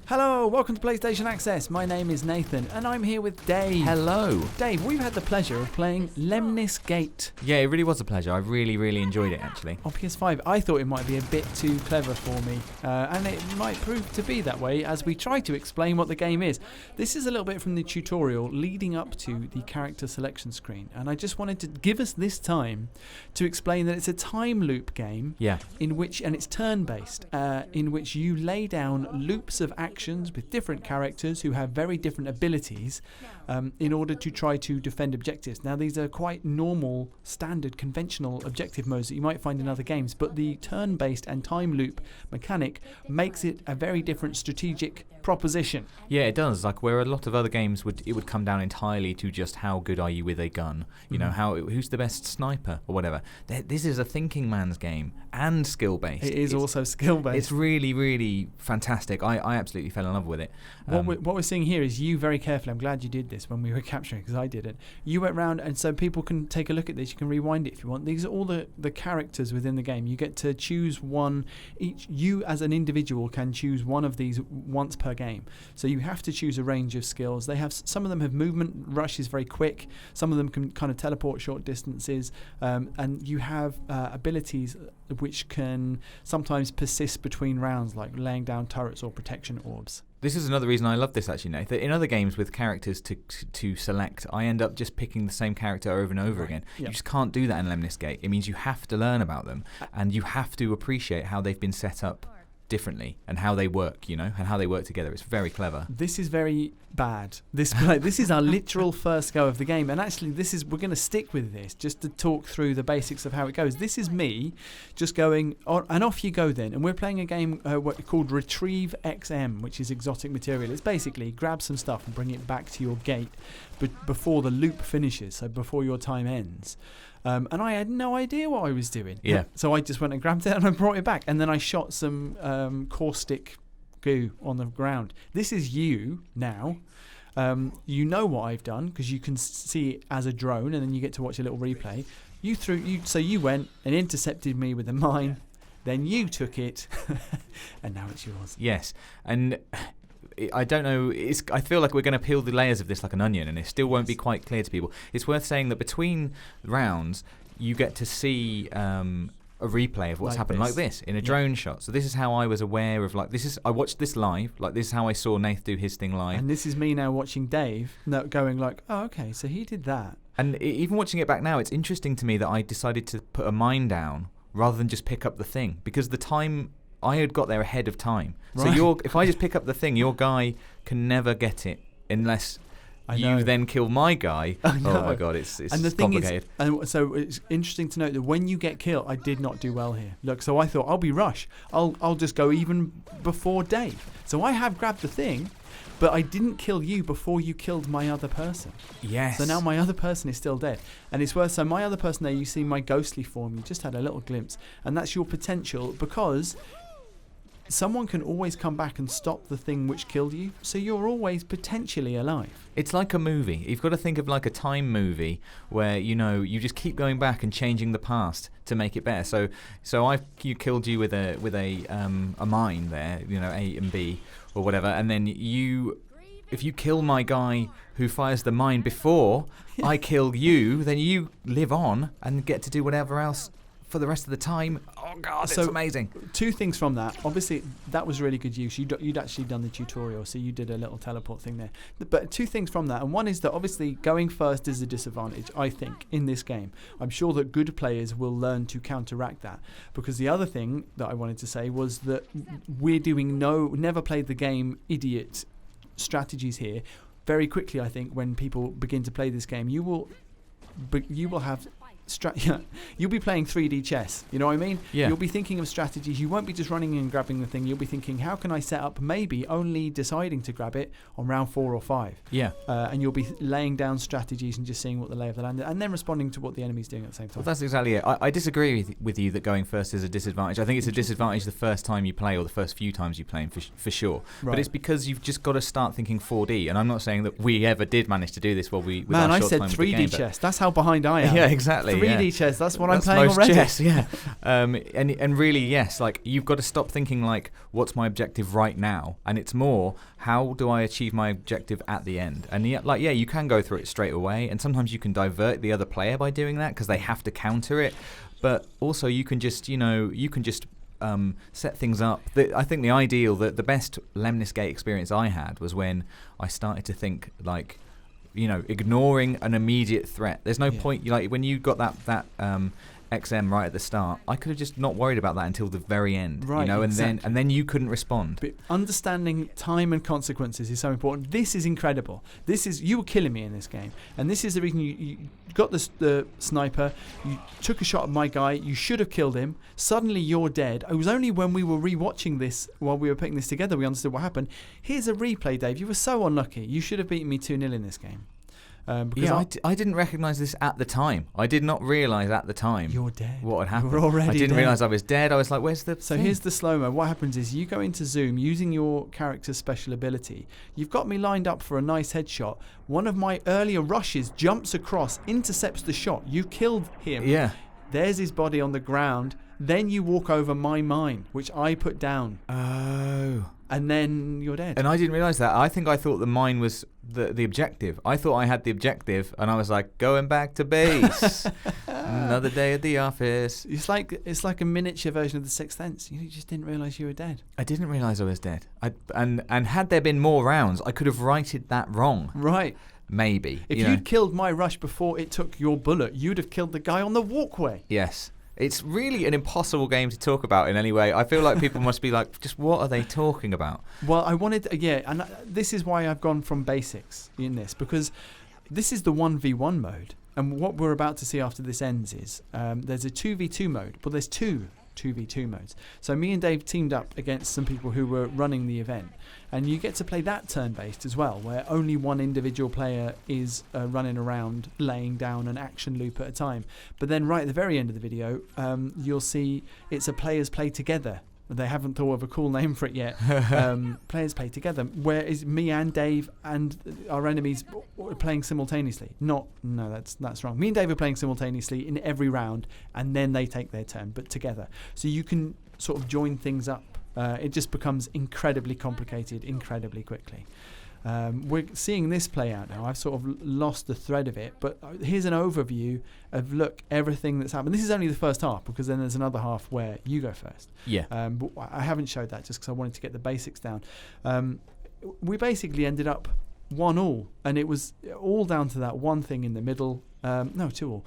Hello, welcome to PlayStation Access. My name is Nathan and I'm here with Dave. Hello. Dave, we've had the pleasure of playing Lemnis Gate. Yeah, it really was a pleasure. I really enjoyed it, actually. On PS5. I thought it might be a bit too clever for me, and it might prove to be that way as we try to explain what the game is. This is a little bit from the tutorial leading up to the character selection screen, and I just wanted to give us this time to explain that it's a time loop game. Yeah. In which, and it's turn-based, in which you lay down loops of actions with different characters who have very different abilities in order to try to defend objectives. Now, these are quite normal, standard, conventional objective modes that you might find in other games, but the turn-based and time loop mechanic makes it a very different strategic proposition. Yeah, it does. Like where a lot of other games would come down entirely to just how good are you with a gun. You know, who's the best sniper or whatever. This is a thinking man's game and skill-based. It's also skill-based. It's really fantastic. I absolutely fell in love with it. What we're seeing here is you very carefully. I'm glad you did this when we were capturing, because I didn't. You went round, and so people can take a look at this. You can rewind it if you want. These are all the characters within the game. You get to choose one each. You as an individual can choose one of these once per game. So you have to choose a range of skills. They have some of them have movement. Rush is very quick. Some of them can kind of teleport short distances, and you have abilities which can sometimes persist between rounds, like laying down turrets or protection orbs. This is another reason I love this, actually, Nathan. In other games with characters to select, I end up just picking the same character over and over again. Yep. You just can't do that in Lemnis Gate. It means you have to learn about them, and you have to appreciate how they've been set up differently and how they work, and how they work together. It's very clever. This is very bad. This is our literal first go of the game, and actually we're going to stick with this just to talk through the basics of how it goes. This is me just going on, and off you go then, and we're playing a game called Retrieve XM, which is exotic material. It's basically grab some stuff and bring it back to your gate before the loop finishes, so before your time ends. And I had no idea what I was doing. Yeah. So I just went and grabbed it and I brought it back. And then I shot some caustic goo on the ground. This is you now. You know what I've done because you can see it as a drone, and then you get to watch a little replay. So you went and intercepted me with a mine. Then you took it, and now it's yours. Yes, and I don't know. I feel like we're going to peel the layers of this like an onion, and it still won't be quite clear to people. It's worth saying that between rounds, you get to see a replay of what's happened like this in a drone shot. So this is how I was aware of I watched this live. Like this is how I saw Nath do his thing live. And this is me now watching Dave, going like, oh, okay, so he did that. And even watching it back now, it's interesting to me that I decided to put a mine down rather than just pick up the thing, because the time I had got there ahead of time. Right. So if I just pick up the thing, your guy can never get it unless you then kill my guy. Oh my god, it's and the complicated. Thing is, and so it's interesting to note that when you get killed, I did not do well here. Look, so I thought I'll be Rush. I'll just go even before Dave. So I have grabbed the thing, but I didn't kill you before you killed my other person. Yes. So now my other person is still dead. And it's worth, so my other person there, you see my ghostly form, you just had a little glimpse. And that's your potential, because someone can always come back and stop the thing which killed you, so you're always potentially alive. It's like a movie. You've got to think of like a time movie where you just keep going back and changing the past to make it better. So you killed you with a mine there, A and B or whatever, and then if you kill my guy who fires the mine before I kill you, then you live on and get to do whatever else for the rest of the time. Oh god, it's amazing. Two things from that. Obviously, that was really good use. You'd actually done the tutorial, so you did a little teleport thing there. But two things from that, and one is that obviously going first is a disadvantage, I think, in this game. I'm sure that good players will learn to counteract that, because the other thing that I wanted to say was that we're doing never played the game idiot strategies here. Very quickly, I think, when people begin to play this game, you will have you'll be playing 3D chess, you know what I mean? Yeah. You'll be thinking of strategies. You won't be just running and grabbing the thing. You'll be thinking, how can I set up, maybe only deciding to grab it on round 4 or 5. Yeah. And you'll be laying down strategies and just seeing what the lay of the land is, and then responding to what the enemy's doing at the same time. Well, that's exactly it. I disagree with you that going first is a disadvantage. I think it's a disadvantage the first time you play or the first few times you play, for sure. Right. But it's because you've just got to start thinking 4D, and I'm not saying that we ever did manage to do this while we... Man, I said 3D chess. That's how behind I am. Yeah, exactly. 3D chess. That's what That's I'm playing most already. chess, yeah. And really, yes, like you've got to stop thinking like, what's my objective right now? And it's more, how do I achieve my objective at the end? And you can go through it straight away, and sometimes you can divert the other player by doing that because they have to counter it. But also, you can just set things up. I think the best Lemnis Gate experience I had was when I started to think like, ignoring an immediate threat. There's no point. Like when you got that XM right at the start, I could have just not worried about that until the very end. Right, exactly. and then you couldn't respond. But understanding time and consequences is so important. This is incredible. You were killing me in this game, and this is the reason you got the sniper. You took a shot at my guy. You should have killed him. Suddenly you're dead. It was only when we were rewatching this while we were putting this together we understood what happened. Here's a replay, Dave. You were so unlucky. You should have beaten me 2-0 in this game. I didn't recognise this at the time. I did not realise at the time. You're dead. What had happened? You're already I didn't dead. realise I was dead. I was like, "Where's the?" So thing? here's the slow-mo. What happens is you go into zoom using your character's special ability. You've got me lined up for a nice headshot. One of my earlier rushes jumps across, intercepts the shot. You killed him. Yeah. There's his body on the ground. Then you walk over my mine, which I put down. Oh. And then you're dead. And I didn't realise that. I thought the mine was the objective. I thought I had the objective, and I was like, going back to base. Another day at the office. It's like a miniature version of the Sixth Sense. You just didn't realise you were dead. I didn't realise I was dead. And had there been more rounds, I could have righted that wrong. Right. Maybe. If you'd killed my rush before it took your bullet, you'd have killed the guy on the walkway. Yes. It's really an impossible game to talk about in any way. I feel like people must be like, just what are they talking about? Well, I wanted, and this is why I've gone from basics in this, because this is the 1v1 mode. And what we're about to see after this ends is there's a 2v2 mode, but there's two 2v2 modes. So me and Dave teamed up against some people who were running the event, and you get to play that turn-based as well, where only one individual player is running around laying down an action loop at a time. But then right at the very end of the video, you'll see it's a players play together. They haven't thought of a cool name for it yet. Players play together, where is me and Dave and our enemies playing simultaneously. No, that's wrong. Me and Dave are playing simultaneously in every round, and then they take their turn, but together. So you can sort of join things up. It just becomes incredibly complicated incredibly quickly. We're seeing this play out now. I've sort of lost the thread of it, but here's an overview of everything that's happened. This is only the first half, because then there's another half where you go first. Yeah. But I haven't showed that just because I wanted to get the basics down. We basically ended up 1-1, and it was all down to that one thing in the middle. 2-2.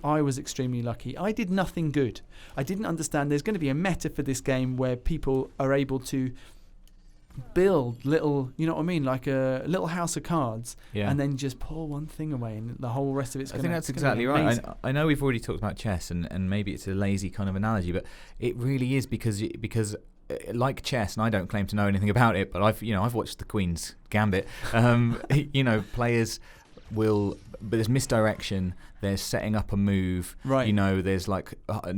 I was extremely lucky. I did nothing good. I didn't understand there's going to be a meta for this game where people are able to build little, you know what I mean, like a little house of cards, and then just pull one thing away, and the whole rest of it's going to. I think that's exactly right. I know we've already talked about chess, and maybe it's a lazy kind of analogy, but it really is because like chess, and I don't claim to know anything about it, but I've watched the Queen's Gambit. Players will, but there's misdirection, there's setting up a move, right? There's like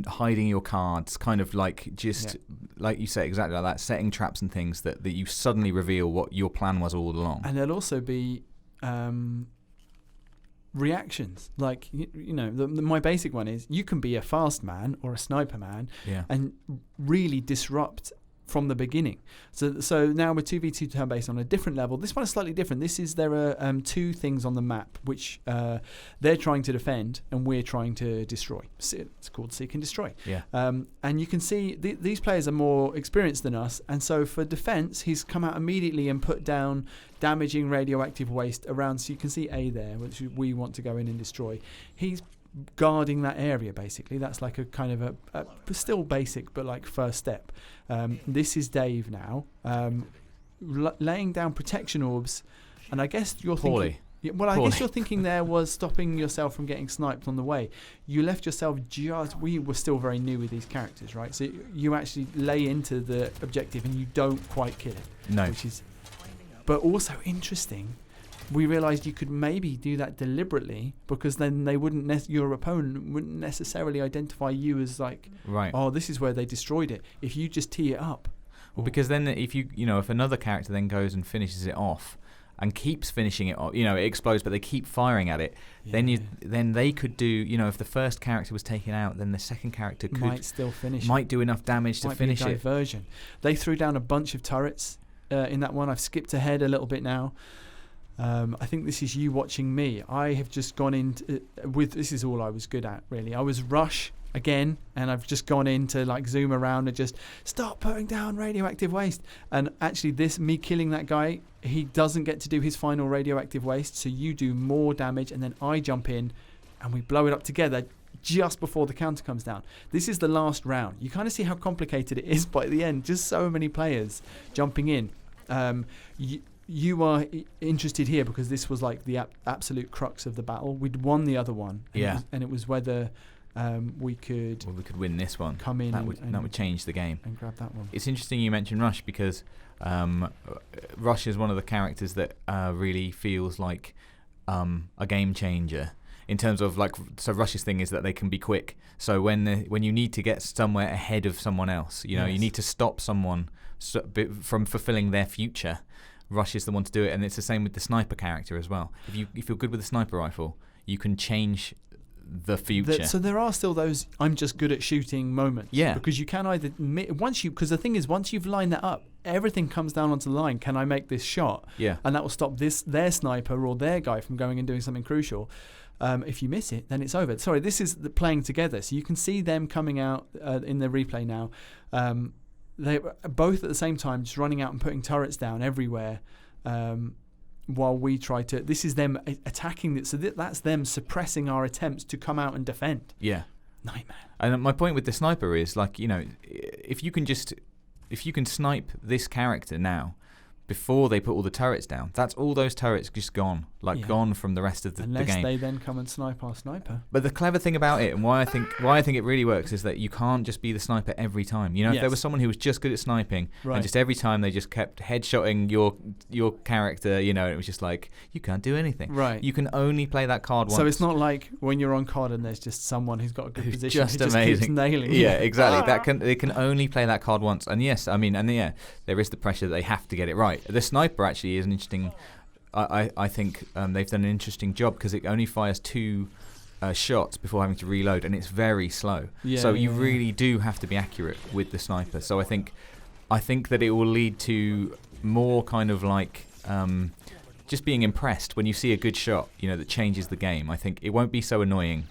hiding your cards, kind of like just like you say, exactly like that, setting traps and things that you suddenly reveal what your plan was all along. And there'll also be reactions, like my basic one is you can be a fast man or a sniper man, and really disrupt from the beginning. So now we're 2v2 turn-based on a different level. This one is slightly different. There are two things on the map which they're trying to defend and we're trying to destroy. It's called Seek and Destroy. Yeah. And you can see these players are more experienced than us, and so for defense he's come out immediately and put down damaging radioactive waste around, so you can see A there, which we want to go in and destroy. He's guarding that area, basically. That's like a kind of a still basic but like first step. This is Dave now, laying down protection orbs, and I guess you're thinking I guess you're thinking there was stopping yourself from getting sniped on the way. You left yourself we were still very new with these characters, right? So you actually lay into the objective and you don't quite kill it. No. Which is, but also interesting, we realised you could maybe do that deliberately, because then they wouldn't your opponent wouldn't necessarily identify you as like, right, oh, this is where they destroyed it. If you just tee it up. Well, because then if if another character then goes and finishes it off, and keeps finishing it off, it explodes, but they keep firing at it. Yeah. Then they could do, if the first character was taken out, then the second character might still finish. Might do enough damage to finish it. Might be a diversion. They threw down a bunch of turrets in that one. I've skipped ahead a little bit now. I think this is you watching me. I have just gone into this is all I was good at, really. I was rush again, and I've just gone in to like zoom around and just stop putting down radioactive waste. And actually me killing that guy, he doesn't get to do his final radioactive waste, so you do more damage, and then I jump in and we blow it up together just before the counter comes down. This is the last round. You kind of see how complicated it is by the end. Just so many players jumping in. You are interested here because this was like the absolute crux of the battle. We'd won the other one, and it was whether we could win this one. Come in that would change the game and grab that one. It's interesting you mentioned Rush because Rush is one of the characters that really feels like a game changer in terms of so Rush's thing is that they can be quick. So when you need to get somewhere ahead of someone else, you need to stop someone from fulfilling their future. Rush is the one to do it, and it's the same with the sniper character as well. If you're good with a sniper rifle, you can change the future. So there are still those I'm just good at shooting moments. Yeah. Because you can either because the thing is, once you've lined that up, everything comes down onto the line. Can I make this shot? Yeah. And that will stop their sniper or their guy from going and doing something crucial. If you miss it, then it's over. Sorry, this is the playing together. So you can see them coming out in the replay now. They both at the same time just running out and putting turrets down everywhere. While we try to, this is them attacking it, so that's them suppressing our attempts to come out and defend. Yeah, nightmare. And my point with the sniper is if you can snipe this character now before they put all the turrets down, that's all those turrets just gone, gone from the rest of the game. Unless they then come and snipe our sniper. But the clever thing about it, and why I think it really works, is that you can't just be the sniper every time. If there was someone who was just good at sniping, and just every time they just kept headshotting your character, it was just like, you can't do anything. Right. You can only play that card once. So it's not like when you're on COD and there's just someone who's got a good position just who amazing. Just keeps nailing. Yeah, exactly. They can only play that card once. And yes, there is the pressure that they have to get it right. The sniper actually is an interesting. I think they've done an interesting job because it only fires 2 shots before having to reload, and it's very slow. So you really do have to be accurate with the sniper. So I think that it will lead to more kind of just being impressed when you see a good shot, that changes the game. I think it won't be so annoying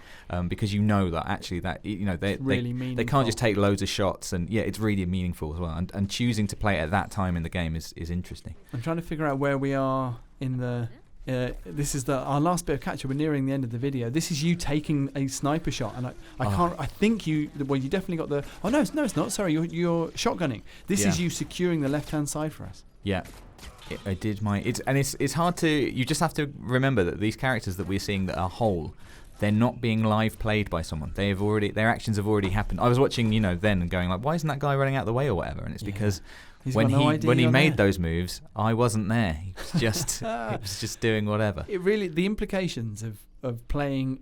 because that actually they can't just take loads of shots, and it's really meaningful as well. And choosing to play it at that time in the game is interesting. I'm trying to figure out where we are in the. This is our last bit of catch-up. We're nearing the end of the video. This is you taking a sniper shot, and I can't. I think you definitely got the. Oh no, it's not. Sorry, you're shotgunning. This is you securing the left-hand side for us. Yeah. I did it's hard to. You just have to remember that these characters that we're seeing that are whole, they're not being live played by someone. Their actions have already happened. I was watching, then and going like, why isn't that guy running out the way or whatever? And it's because when he made those moves, I wasn't there. He was just doing whatever. It really, the implications of playing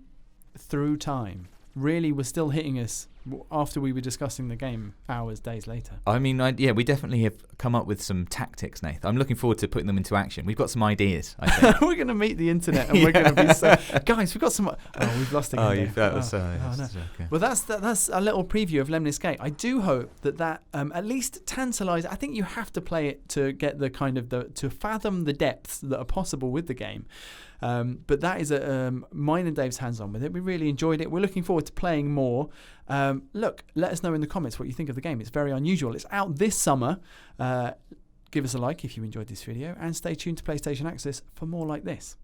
through time really were still hitting us after we were discussing the game days later. I mean, we definitely have come up with some tactics, Nath. I'm looking forward to putting them into action. We've got some ideas, I think. We're going to meet the internet and we're going to be so... Guys, we've got some... Oh, we've lost again. That was no. Okay. Well, that's a little preview of Lemnis Gate. I do hope that at least tantalize. I think you have to play it to get the kind of to fathom the depths that are possible with the game. But that is mine and Dave's hands-on with it. We really enjoyed it. We're looking forward to playing more. Look, let us know in the comments what you think of the game. It's very unusual. It's out this summer. Give us a like if you enjoyed this video, and stay tuned to PlayStation Access for more like this.